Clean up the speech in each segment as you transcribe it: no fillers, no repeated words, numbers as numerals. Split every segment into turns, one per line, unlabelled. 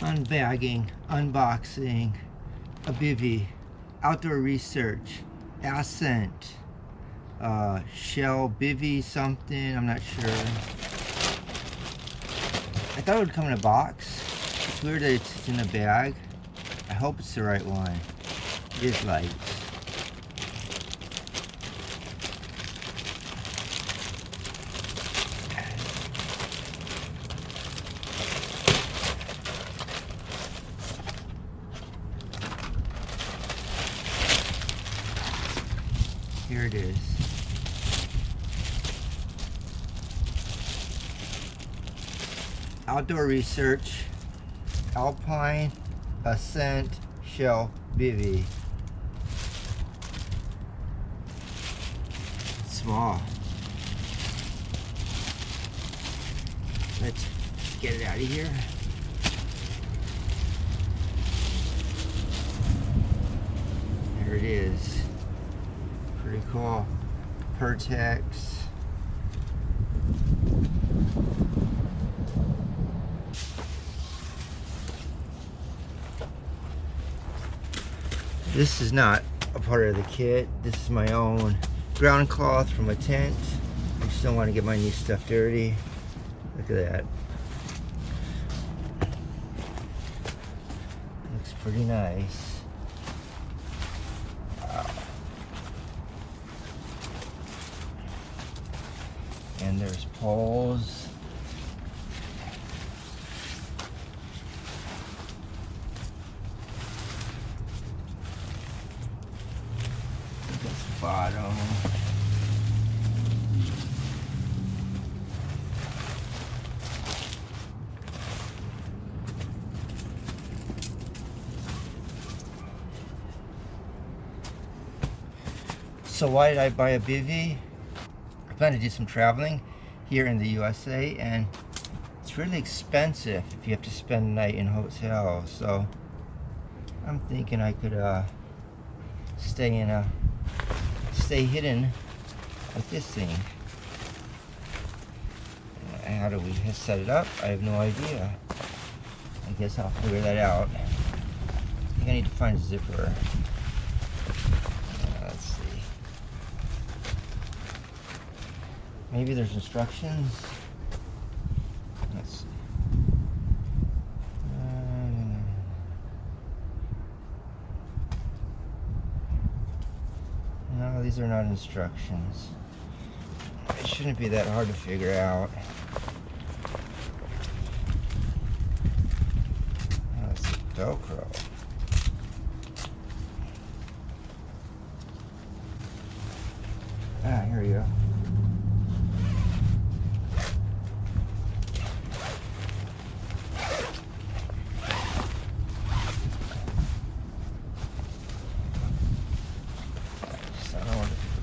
unbagging, unboxing a Bivvy Outdoor Research Ascent Shell Bivy something, I'm not sure. I thought it would come in a box. It's weird that it's in a bag. I hope it's the right one. It is light. Here it is. Outdoor Research Alpine Ascent Shell Bivy. Small. Let's get it out of here. There it is. Pretty cool. Pertex. This is not a part of the kit. This is my own ground cloth from a tent. I just don't want to get my new stuff dirty. Look at that. Looks pretty nice. Wow. And there's poles. That's the bottom. So why did I buy a Bivvy? I plan to do some traveling here in the USA, and it's really expensive if you have to spend the night in hotels. So I'm thinking I could stay hidden with this thing. How do we set it up? I have no idea. I guess I'll figure that out. I think I need to find a zipper. Let's see. Maybe there's instructions. Let's see. No, these are not instructions. It shouldn't be that hard to figure out. That's Velcro. Ah, here we go.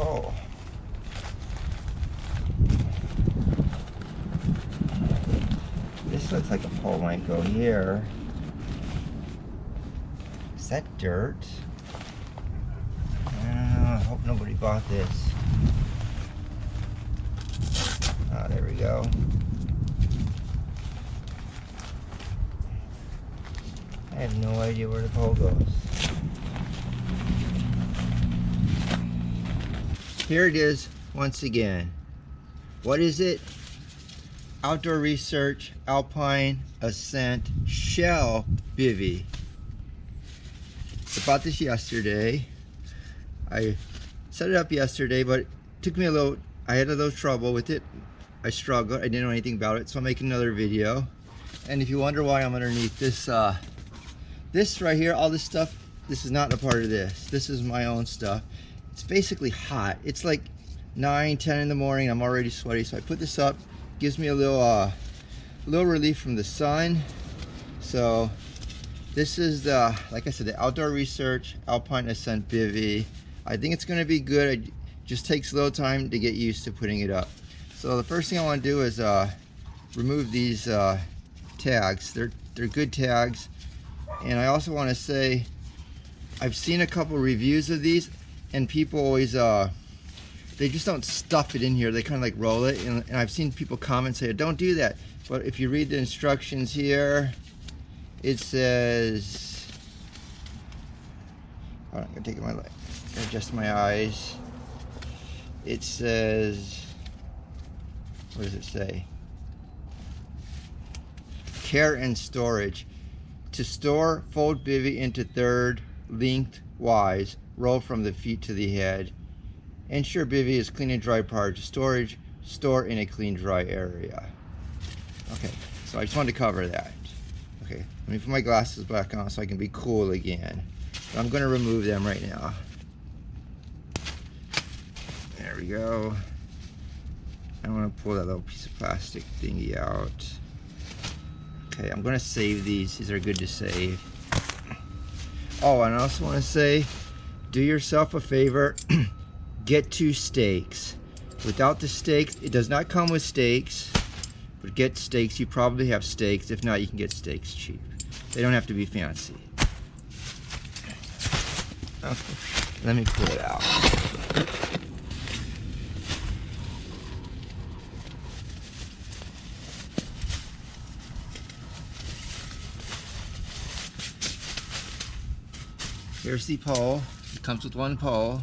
Oh. This looks like a pole might go here. Is that dirt? I hope nobody bought this. Ah, there we go. I have no idea where the pole goes. Here it is once again. What is it? Outdoor Research Alpine Ascent Shell Bivy. I bought this yesterday. I set it up yesterday, but it took me I had a little trouble with it. I struggled. I didn't know anything about it, so I'm making another video. And if you wonder why I'm underneath this, this right here, all this stuff, this is not a part of this. This is my own stuff. It's basically hot. It's like 9, 10 in the morning. I'm already sweaty, so I put this up. Gives me a little relief from the sun. So this is the, like I said, the Outdoor Research Alpine Ascent Bivy. I think it's going to be good. It just takes a little time to get used to putting it up. So the first thing I want to do is remove these tags. They're good tags, and I also want to say I've seen a couple reviews of these, and people always they just don't stuff it in here. They kind of like roll it, and I've seen people comment say, don't do that. But if you read the instructions here, It says, hold on, I'm gonna take my light, adjust my eyes. It says, what does it say? Care and storage. To store, fold bivvy into third lengthwise, roll from the feet to the head. Ensure bivvy is clean and dry prior to storage. Store in a clean, dry area. Okay, so I just wanted to cover that. Okay, let me put my glasses back on so I can be cool again. But I'm going to remove them right now. There we go. I want to pull that little piece of plastic thingy out. Okay, I'm going to save these. These are good to save. Oh, and I also want to say, do yourself a favor. Get 2 stakes. Without the stakes, it does not come with stakes. But get stakes. You probably have stakes. If not, you can get stakes cheap. They don't have to be fancy. Okay, let me pull it out. Here's the pole. It comes with 1 pole.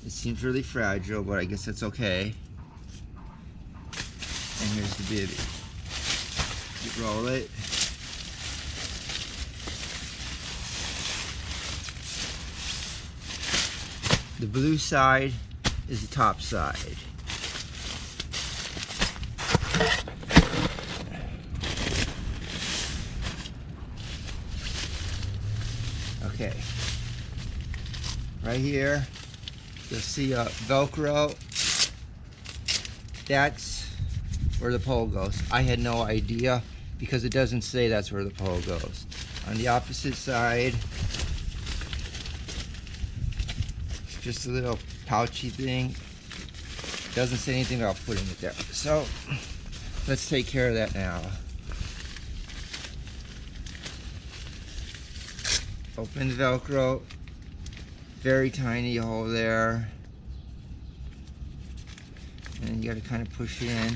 It seems really fragile, but I guess that's okay. And here's the bivvy. You roll it. The blue side is the top side. Okay. Right here, you'll see a Velcro. That's where the pole goes. I had no idea because it doesn't say that's where the pole goes. On the opposite side, it's just a little pouchy thing. Doesn't say anything about putting it there. So let's take care of that now. Open the Velcro. Very tiny hole there. And you gotta kind of push in.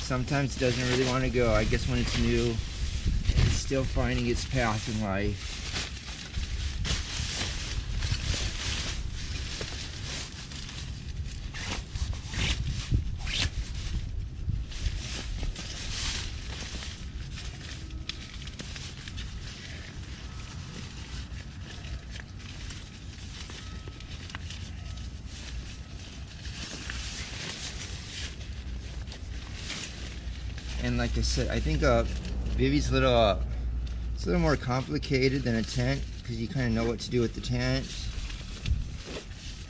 Sometimes it doesn't really want to go. I guess when it's new, it's still finding its path in life. And like I said, I think Bivvy's it's a little more complicated than a tent because you kind of know what to do with the tent.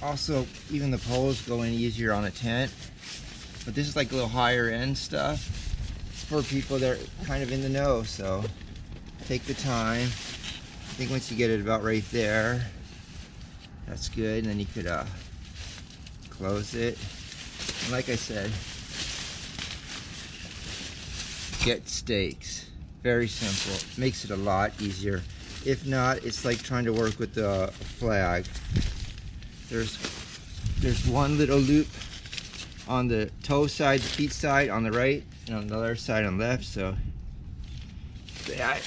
Also, even the poles go in easier on a tent. But this is like a little higher end stuff. It's for people that are kind of in the know, so take the time. I think once you get it about right there, that's good. And then you could close it. And like I said, get stakes. Very simple. Makes it a lot easier. If not, it's like trying to work with the flag. There's one little loop on the toe side, the feet side on the right, and on the other side on the left, so that.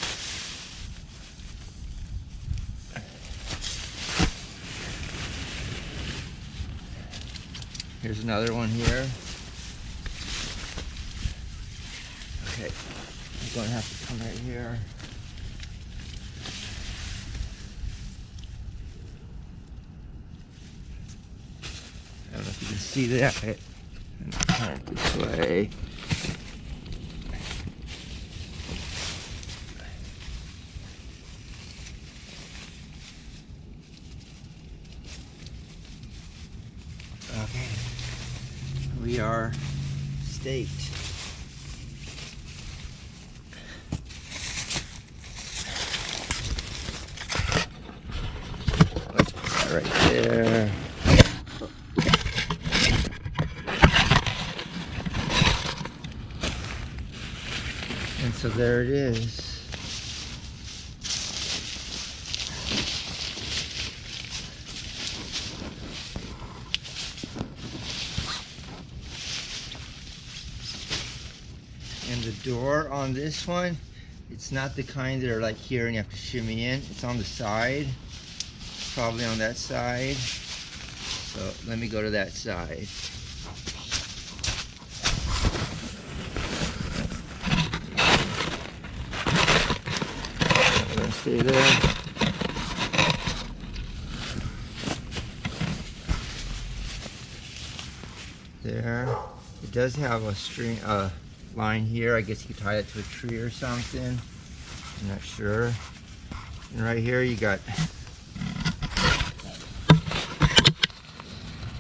Here's another one here. Okay, I'm going to have to come right here. I don't know if you can see that. Turn it this way. Okay, we are staked. Let's put that right there. And so there it is. And the door on this one, it's not the kind that are like here and you have to shimmy in. It's on the side, probably on that side. So let me go to that side. Let's stay there. There. It does have a string, line here. I guess you could tie it to a tree or something. I'm not sure. And right here you got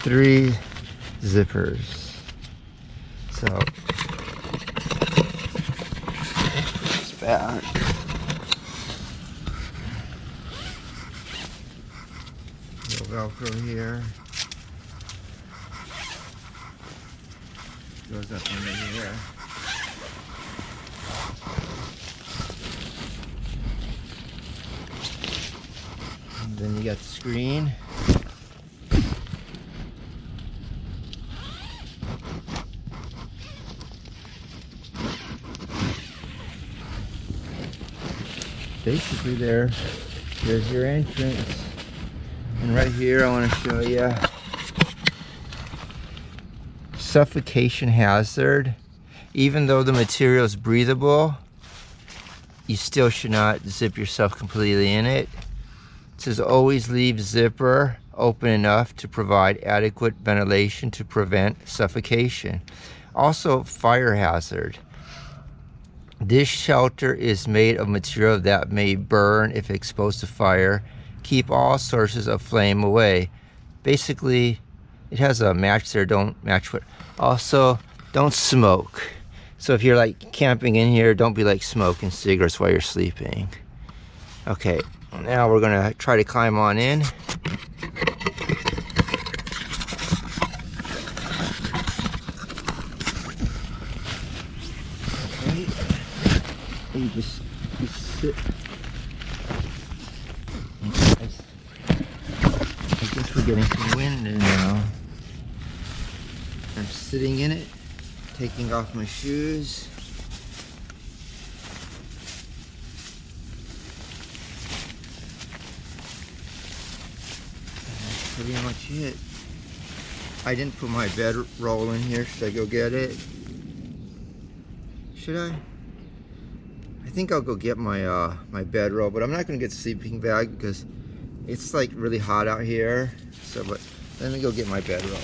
3 zippers. So it's back. Little Velcro here. Goes up under here. And then you got the screen. Basically there's your entrance. And right here I want to show you suffocation hazard. Even though the material is breathable, you still should not zip yourself completely in it. It says always leave zipper open enough to provide adequate ventilation to prevent suffocation. Also, fire hazard. This shelter is made of material that may burn if exposed to fire. Keep all sources of flame away. Basically, it has a match there, don't match what. Also, don't smoke. So if you're like camping in here, don't be like smoking cigarettes while you're sleeping. Okay, now we're gonna try to climb on in. Okay, you just sit. I guess we're getting some wind in now. I'm sitting in it, taking off my shoes. That's pretty much it. I didn't put my bed roll in here. Should I go get it? Should I? I think I'll go get my my bed roll, but I'm not gonna get the sleeping bag because it's like really hot out here. So, but let me go get my bed roll.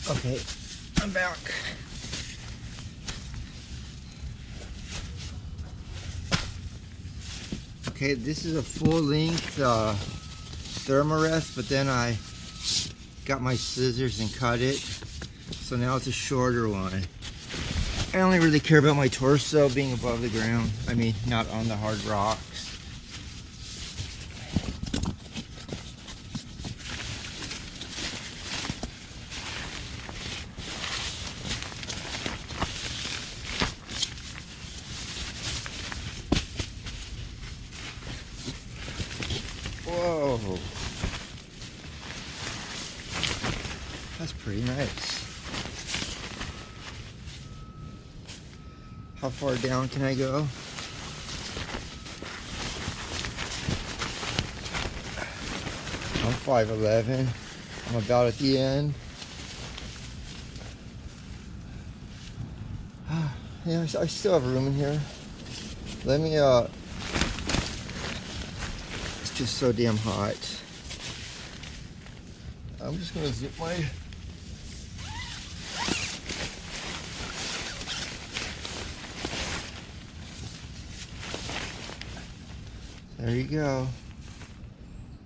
Okay, I'm back. Okay, this is a full-length thermarest, but then I got my scissors and cut it, so now it's a shorter one. I only really care about my torso being above the ground. I mean, not on the hard rocks. Whoa. That's pretty nice. How far down can I go? I'm 5'11". I'm about at the end. Yeah, I still have room in here. Let me, it's just so damn hot. I'm just gonna zip my, there you go.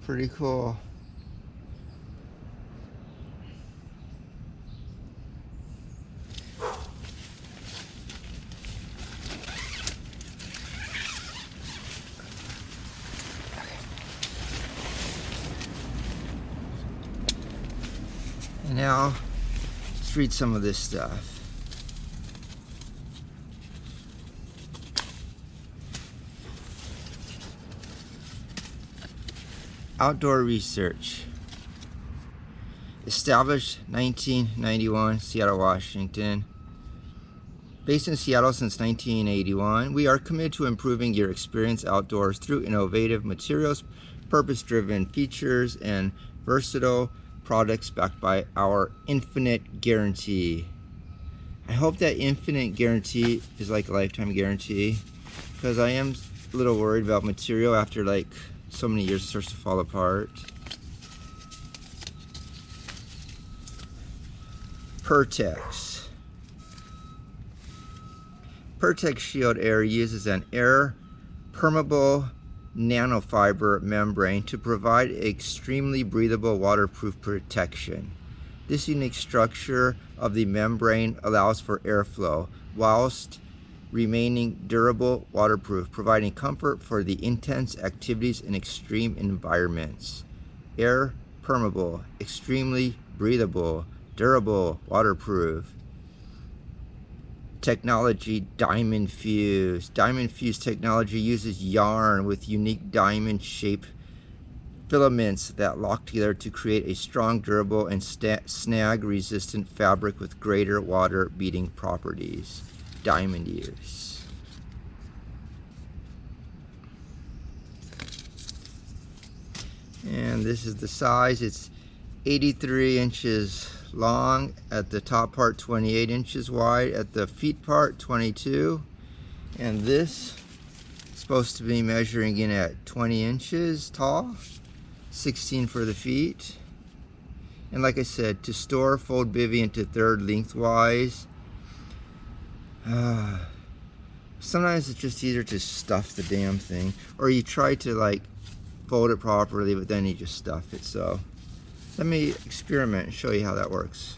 Pretty cool. And now, let's read some of this stuff. Outdoor research. Established 1991, Seattle, Washington. Based in Seattle since 1981, we are committed to improving your experience outdoors through innovative materials, purpose-driven features, and versatile products backed by our infinite guarantee. I hope that infinite guarantee is like a lifetime guarantee, because I am a little worried about material after like so many years it starts to fall apart. Pertex. Pertex Shield Air uses an air permeable nanofiber membrane to provide extremely breathable waterproof protection. This unique structure of the membrane allows for airflow whilst remaining durable, waterproof, providing comfort for the intense activities in extreme environments. Air permeable, extremely breathable, durable, waterproof. Technology, diamond fuse. Diamond fuse technology uses yarn with unique diamond shaped filaments that lock together to create a strong, durable, and snag resistant fabric with greater water beating properties. Diamond use. And this is the size. It's 83 inches long at the top part, 28 inches wide at the feet part, 22. And this is supposed to be measuring in at 20 inches tall, 16 for the feet. And like I said, to store, fold bivvy into third lengthwise. Sometimes it's just easier to stuff the damn thing, or you try to like fold it properly, but then you just stuff it. So let me experiment and show you how that works.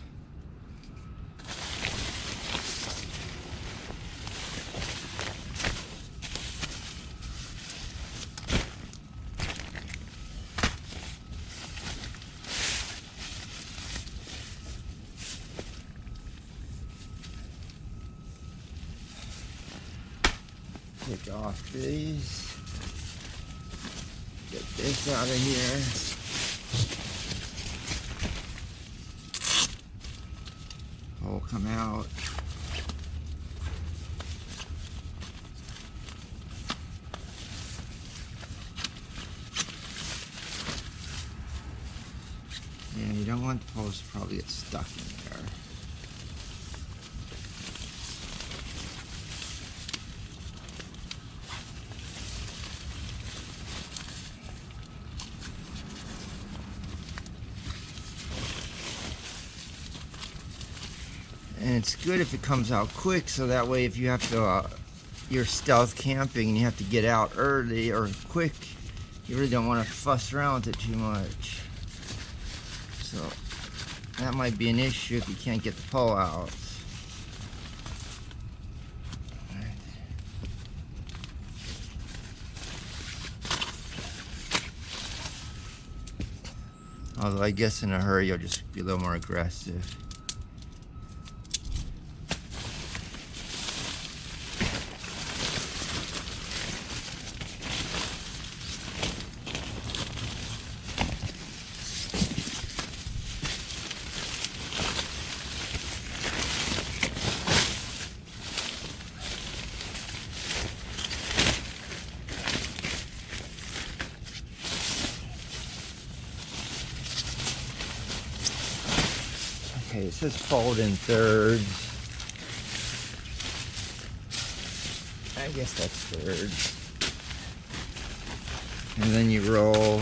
Take off these. Get this out of here. Will come out. Yeah, you don't want the poles to probably get stuck in there. And it's good if it comes out quick, so that way if you have to, you're stealth camping and you have to get out early or quick, you really don't want to fuss around with it too much. So that might be an issue if you can't get the pole out. Although I guess in a hurry you'll just be a little more aggressive. Okay, it says fold in thirds. I guess that's thirds. And then you roll.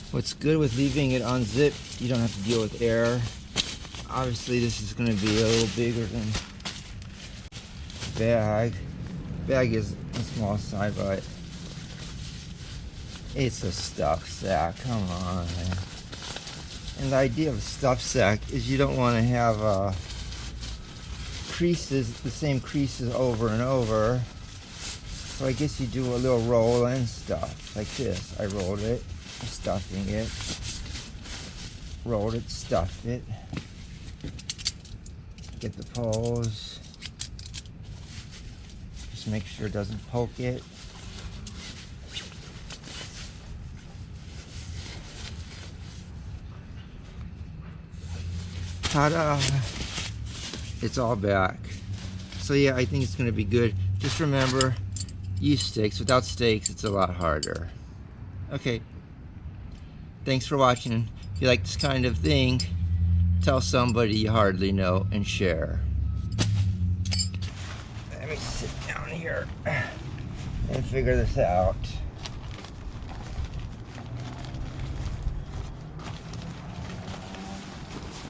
What's good with leaving it unzipped, you don't have to deal with air. Obviously this is going to be a little bigger than the bag. Bag is a small size, but it's a stuff sack. Come on, man. And the idea of a stuff sack is you don't want to have creases, the same creases over and over. So I guess you do a little roll and stuff like this. I rolled it, stuffing it, rolled it, stuffed it. Get the pose. Just make sure it doesn't poke it. Ta-da! It's all back. So yeah, I think it's going to be good. Just remember, use stakes. Without stakes, it's a lot harder. Okay. Thanks for watching. If you like this kind of thing, tell somebody you hardly know and share. Let me sit down here and figure this out.